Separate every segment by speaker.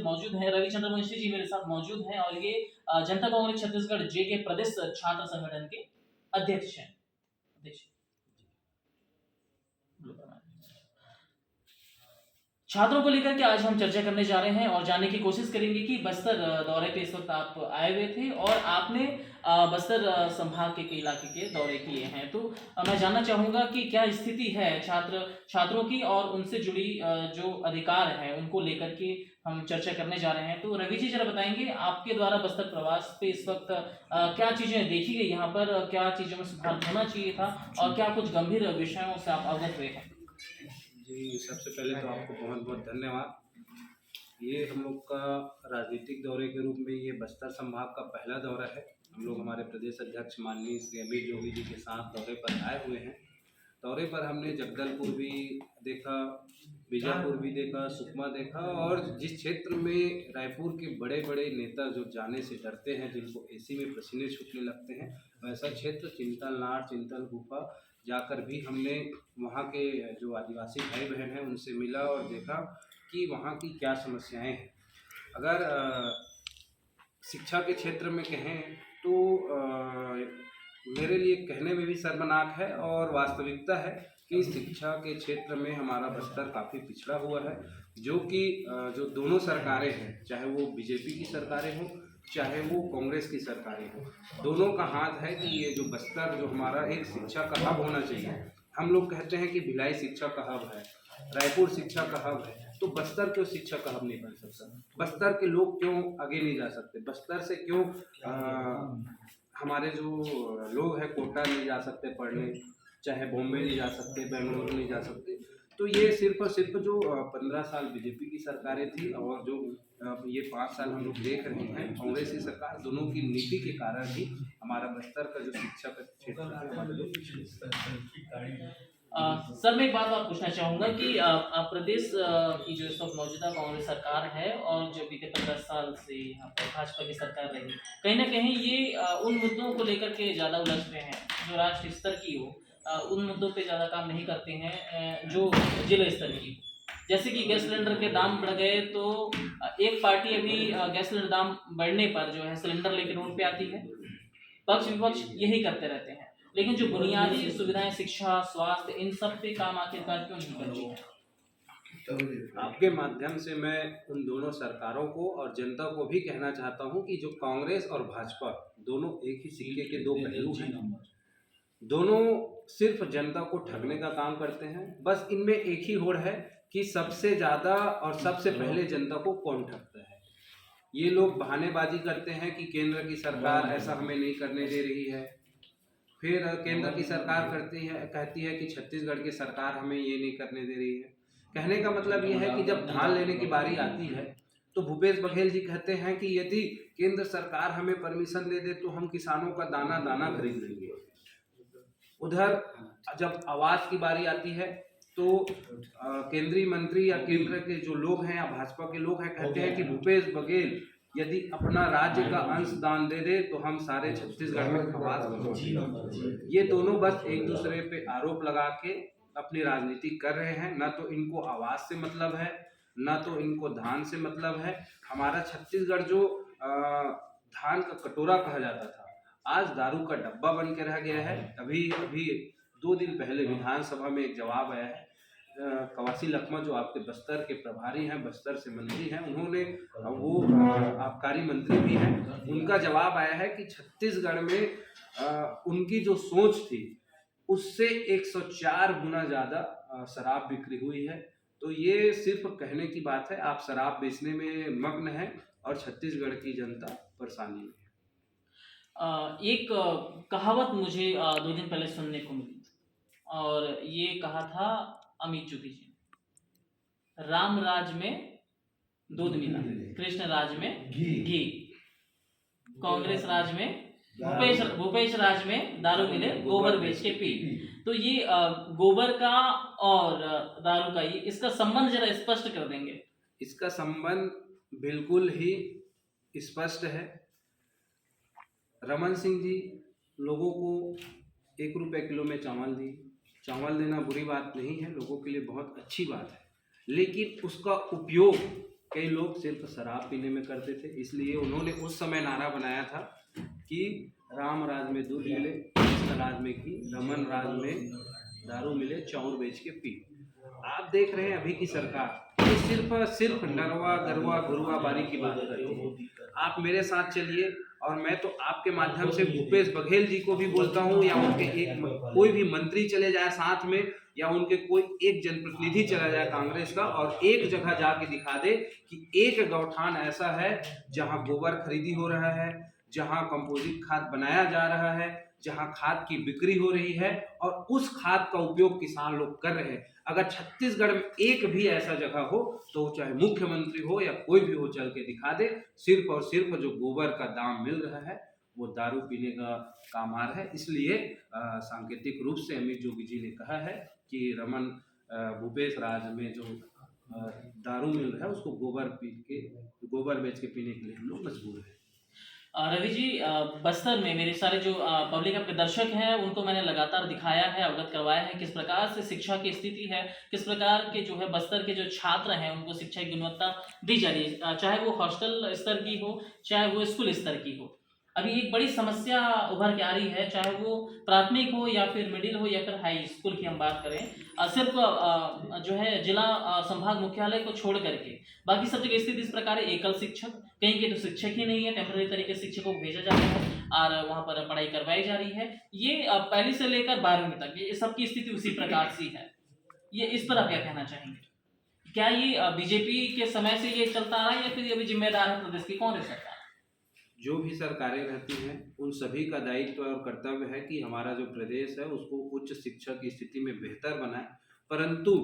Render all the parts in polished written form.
Speaker 1: मौजूद हैं रविचंद्र वंशी जी मेरे साथ मौजूद हैं और ये जनता कांग्रेस छत्तीसगढ़ जे के प्रदेश छात्र संगठन के अध्यक्ष हैं। अध्यक्ष छात्रों को लेकर के आज हम चर्चा करने जा रहे हैं और जानने की कोशिश करेंगे कि बस्तर दौरे पे इस वक्त आप आए हुए थे और आपने बस्तर संभाग के इलाके के दौरे किए हैं। तो मैं जानना चाहूँगा कि क्या स्थिति है छात्रों की और उनसे जुड़ी जो अधिकार हैं उनको लेकर के हम चर्चा करने जा रहे हैं। तो रवि जी जरा बताएंगे आपके द्वारा बस्तर प्रवास पे इस वक्त क्या चीज़ें देखी गई यहाँ पर, क्या चीज़ों में सुधार होना चाहिए था और क्या कुछ गंभीर विषयों से आप अवगत हुए हैं?
Speaker 2: जी, सबसे पहले तो आपको बहुत बहुत धन्यवाद। ये हम लोग का राजनीतिक दौरे के रूप में ये बस्तर संभाग का पहला दौरा है। हम लोग हमारे प्रदेश अध्यक्ष माननीय श्री अमित जोगी जी के साथ दौरे पर आए हुए हैं। दौरे पर हमने जगदलपुर भी देखा, बीजापुर भी देखा, सुकमा देखा और जिस क्षेत्र में रायपुर के बड़े बड़े नेता जो जाने से डरते हैं, जिनको एसी में पसीने छूटने लगते हैं, वैसा क्षेत्र चिंतलनार, चिंतल गुफा जाकर भी हमने वहाँ के जो आदिवासी भाई बहन हैं उनसे मिला और देखा कि वहाँ की क्या समस्याएं हैं। अगर शिक्षा के क्षेत्र में कहें तो मेरे लिए कहने में भी शर्मनाक है और वास्तविकता है कि शिक्षा के क्षेत्र में हमारा बस्तर काफ़ी पिछड़ा हुआ है। जो कि जो दोनों सरकारें हैं, चाहे वो बीजेपी की सरकारें हों चाहे वो कांग्रेस की सरकारें हों, दोनों का हाथ है कि ये जो बस्तर जो हमारा एक शिक्षा का हब होना चाहिए। हम लोग कहते हैं कि भिलाई शिक्षा का हब है, रायपुर शिक्षा का हब है, तो बस्तर क्यों शिक्षा का हब नहीं बन सकता? बस्तर के लोग क्यों आगे नहीं जा सकते? बस्तर से क्यों हमारे जो लोग हैं कोटा नहीं जा सकते पढ़ने, चाहे बॉम्बे नहीं जा सकते, बेंगलुरु नहीं जा सकते? तो ये सिर्फ और सिर्फ जो 15 साल बीजेपी की सरकारें थी और जो ये 5 साल हम लोग देख रहे हैं कांग्रेस की सरकार, दोनों की नीति के कारण ही हमारा बस्तर का जो शिक्षा का क्षेत्र है हमारे लोग पिछड़े।
Speaker 1: सर मैं एक बात आप पूछना चाहूँगा कि प्रदेश की जो इस वक्त मौजूदा कांग्रेस सरकार है और जो बीते 15 साल से यहाँ पर भाजपा की सरकार रही, कहीं ना कहीं ये उन मुद्दों को लेकर के ज़्यादा उलझते हैं जो राष्ट्रीय स्तर की हो, उन मुद्दों पे ज़्यादा काम नहीं करते हैं जो जिला स्तर की हो। जैसे कि गैस सिलेंडर के दाम बढ़ गए तो एक पार्टी अभी गैस सिलेंडर दाम बढ़ने पर जो है सिलेंडर लेकर रोड पे आती है, पक्ष विपक्ष यही करते रहते हैं, लेकिन जो बुनियादी सुविधाएं शिक्षा स्वास्थ्य इन सब पे काम आखिरकार क्यों नहीं कर रही है?
Speaker 2: आपके माध्यम से मैं उन दोनों सरकारों को और जनता को भी कहना चाहता हूं कि जो कांग्रेस और भाजपा दोनों एक ही सिक्के के दो पहलू हैं। दोनों सिर्फ जनता को ठगने का काम करते हैं। बस इनमें एक ही होड़ है कि सबसे ज़्यादा और सबसे पहले जनता को कौन ठगता है। ये लोग बहानेबाजी करते हैं कि केंद्र की सरकार ऐसा हमें नहीं करने दे रही है, फिर केंद्र की सरकार कहती है कि छत्तीसगढ़ की सरकार हमें ये नहीं करने दे रही है। कहने का मतलब ये है कि जब धान लेने की बारी आती है तो भूपेश बघेल जी कहते हैं कि यदि केंद्र सरकार हमें परमिशन दे दे तो हम किसानों का दाना दाना खरीद लेंगे। उधर जब आवास की बारी आती है तो केंद्रीय मंत्री या केंद्र के जो लोग हैं या भाजपा के लोग हैं कहते हैं कि भूपेश बघेल यदि अपना राज्य का अंश दान दे दे तो हम सारे छत्तीसगढ़ में आवास बनाएंगे। ये दोनों बस एक दूसरे पे आरोप लगा के अपनी राजनीति कर रहे हैं। ना तो इनको आवास से मतलब है, ना तो इनको धान से मतलब है। हमारा छत्तीसगढ़ जो धान का कटोरा कहा जाता था, आज दारू का डब्बा बन के रह गया है। अभी 2 दिन पहले विधानसभा में एक जवाब आया है, कवासी लखमा जो आपके बस्तर के प्रभारी हैं, बस्तर से मंत्री हैं, उन्होंने वो आबकारी मंत्री भी हैं, उनका जवाब आया है कि छत्तीसगढ़ में उनकी जो सोच थी उससे 104 गुना ज़्यादा शराब बिक्री हुई है। तो ये सिर्फ कहने की बात है, आप शराब बेचने में मग्न हैं और छत्तीसगढ़ की जनता परेशानी में है।
Speaker 1: एक कहावत मुझे 2 दिन पहले सुनने को मिली और ये कहा था अमित जोगी जी, राम राज में दूध मिला, कृष्ण राज में घी, कांग्रेस राज में भूपेश राज में दारू मिले, गोबर बेच के पी। तो ये गोबर का और दारू का ये इसका संबंध जरा स्पष्ट कर देंगे?
Speaker 2: इसका संबंध बिल्कुल ही स्पष्ट है। रमन सिंह जी लोगों को 1 रुपये किलो में चावल दी। चावल देना बुरी बात नहीं है, लोगों के लिए बहुत अच्छी बात है, लेकिन उसका उपयोग कई लोग सिर्फ शराब पीने में करते थे, इसलिए उन्होंने उस समय नारा बनाया था कि राम राज में दूध मिले, कृष्ण राज में घी, रमन राज में दारू मिले, चाउर बेच के पी। आप देख रहे हैं अभी की सरकार ये सिर्फ नरवा गरवा गुरुआ बारी की बात करती है। आप मेरे साथ चलिए और मैं तो आपके माध्यम से भूपेश बघेल जी को भी बोलता हूँ, या उनके कोई भी मंत्री चले जाए साथ में, या उनके कोई एक जनप्रतिनिधि चला जाए कांग्रेस का और एक जगह जाके दिखा दे कि एक गौठान ऐसा है जहां गोबर खरीदी हो रहा है, जहां कंपोजिट खाद बनाया जा रहा है, जहां खाद की बिक्री हो रही है और उस खाद का उपयोग किसान लोग कर रहे हैं। अगर छत्तीसगढ़ में एक भी ऐसा जगह हो तो चाहे मुख्यमंत्री हो या कोई भी हो चल के दिखा दे। सिर्फ और सिर्फ जो गोबर का दाम मिल रहा है वो दारू पीने का कामार है। इसलिए सांकेतिक रूप से अमित जोगी जी ने कहा है कि रमन भूपेश राज में जो दारू मिल रहा है उसको गोबर बेच के पीने के लिए हम लोग मजबूर हैं।
Speaker 1: रवि जी, बस्तर में मेरे सारे जो पब्लिक आपके दर्शक हैं उनको मैंने लगातार दिखाया है, अवगत करवाया है किस प्रकार से शिक्षा की स्थिति है, किस प्रकार के जो है बस्तर के जो छात्र हैं उनको शिक्षा की गुणवत्ता दी जा रही है, चाहे वो हॉस्टल स्तर की हो चाहे वो स्कूल स्तर की हो। अभी एक बड़ी समस्या उभर के आ रही है, चाहे वो प्राथमिक हो या फिर मिडिल हो या फिर हाई स्कूल की हम बात करें, सिर्फ जो है जिला संभाग मुख्यालय को छोड़ करके बाकी सब जगह स्थिति इस प्रकार है। एकल शिक्षक, कहीं के तो शिक्षक ही नहीं है, टेम्पररी तरीके से शिक्षकों को भेजा जाता है और वहाँ पर पढ़ाई करवाई जा रही है। ये पहली से लेकर 12वीं तक ये सबकी स्थिति उसी प्रकार सी है। ये इस पर आप क्या कहना चाहेंगे? क्या ये बीजेपी के समय से ये चलता आ रहा है या फिर अभी जिम्मेदार है प्रदेश की कांग्रेस सरकार?
Speaker 2: जो भी सरकारें रहती हैं उन सभी का दायित्व और कर्तव्य है कि हमारा जो प्रदेश है उसको उच्च शिक्षा की स्थिति में बेहतर बनाए। परंतु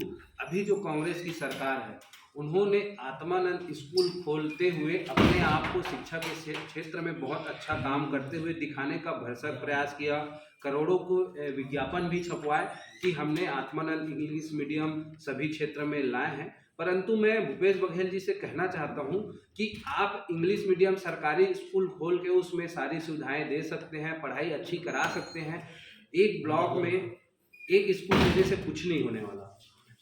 Speaker 2: अभी जो कांग्रेस की सरकार है उन्होंने आत्मानंद स्कूल खोलते हुए अपने आप को शिक्षा के क्षेत्र में बहुत अच्छा काम करते हुए दिखाने का भरसक प्रयास किया। करोड़ों को विज्ञापन भी छपवाए कि हमने आत्मानंद इंग्लिश मीडियम सभी क्षेत्र में लाए हैं। परंतु मैं भूपेश बघेल जी से कहना चाहता हूं कि आप इंग्लिश मीडियम सरकारी स्कूल खोल के उसमें सारी सुविधाएं दे सकते हैं, पढ़ाई अच्छी करा सकते हैं। एक ब्लॉक में एक स्कूल देने से कुछ नहीं होने वाला।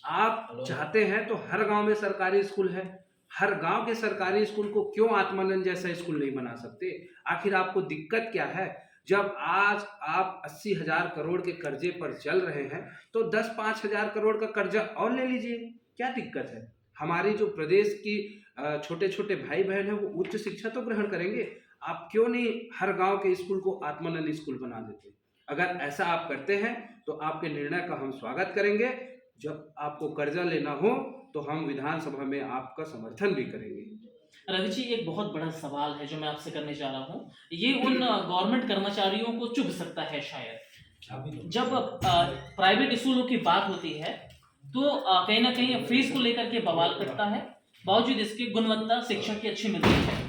Speaker 2: आप चाहते हैं तो हर गांव में सरकारी स्कूल है, हर गांव के सरकारी स्कूल को क्यों आत्मानंद जैसा स्कूल नहीं बना सकते? आखिर आपको दिक्कत क्या है? जब आज आप 80,000 करोड़ के कर्जे पर चल रहे हैं तो 10-5,000 करोड़ का कर्जा और ले लीजिए, क्या दिक्कत है? हमारी जो प्रदेश की छोटे छोटे भाई बहन हैं वो उच्च शिक्षा तो ग्रहण करेंगे। आप क्यों नहीं हर गांव के स्कूल को आत्मानंद स्कूल बना देते? अगर ऐसा आप करते हैं तो आपके निर्णय का हम स्वागत करेंगे। जब आपको कर्जा लेना हो तो हम विधानसभा में आपका समर्थन भी करेंगे।
Speaker 1: रवि जी, एक बहुत बड़ा सवाल है जो मैं आपसे करने जा रहा हूँ। ये उन गवर्नमेंट कर्मचारियों को चुभ सकता है शायद। जब प्राइवेट स्कूलों की बात होती है तो कहीं ना कहीं फीस को लेकर के बवाल करता है, बावजूद इसकी गुणवत्ता शिक्षा की अच्छी मिलती है।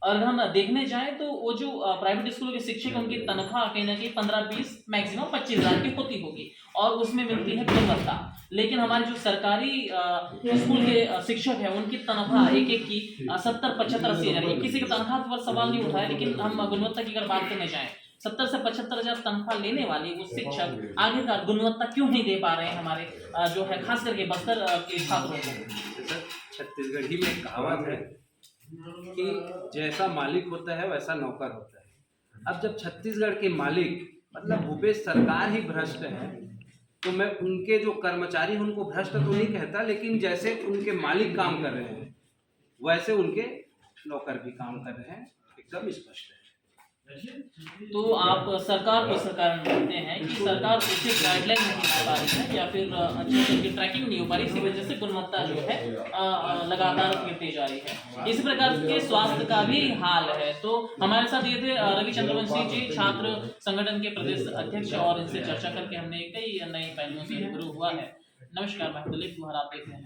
Speaker 1: और हम देखने जाएं तो वो जो प्राइवेट स्कूलों के शिक्षक उनकी तनख्वाह कहीं ना कहीं 15-20 मैक्सिमम 25,000 की होती होगी और उसमें मिलती है गुणवत्ता। लेकिन हमारे जो सरकारी स्कूल के शिक्षक हैं उनकी तनख्वाह एक की 70-75-80 हज़ार। किसी की तनख्वाह पर सवाल नहीं उठाया, लेकिन हम गुणवत्ता की अगर बात करने जाएं 70 से 75 हज़ार तनख्वाह लेने वाली वो शिक्षक आखिरकार गुणवत्ता क्यों नहीं दे पा रहे हैं हमारे जो है खास करके बस्तर के छात्रों को?
Speaker 2: छत्तीसगढ़ी में कहावत है कि जैसा मालिक होता है वैसा नौकर होता है। अब जब छत्तीसगढ़ के मालिक मतलब भूपेश सरकार ही भ्रष्ट है तो मैं उनके जो कर्मचारी उनको भ्रष्ट तो नहीं कहता, लेकिन जैसे उनके मालिक काम कर रहे हैं वैसे उनके नौकर भी काम कर रहे हैं, एकदम स्पष्ट है।
Speaker 1: तो आप सरकार को सरकार मानते हैं कि सरकार उचित गाइडलाइन नहीं बना पा रही है या फिर अच्छे से उनकी ट्रैकिंग नहीं हो पा रही, इसी वजह से गुणवत्ता जो है लगातार गिरती जा रही है। इस प्रकार के स्वास्थ्य का भी हाल है। तो हमारे साथ ये थे रवि चंद्रवंशी जी, छात्र संगठन के प्रदेश अध्यक्ष, और इनसे चर्चा करके हमने कई नए पहलुओं से रूबरू हुआ है। नमस्कार, मैं दिलीप कुमार, आप देख रहे हैं।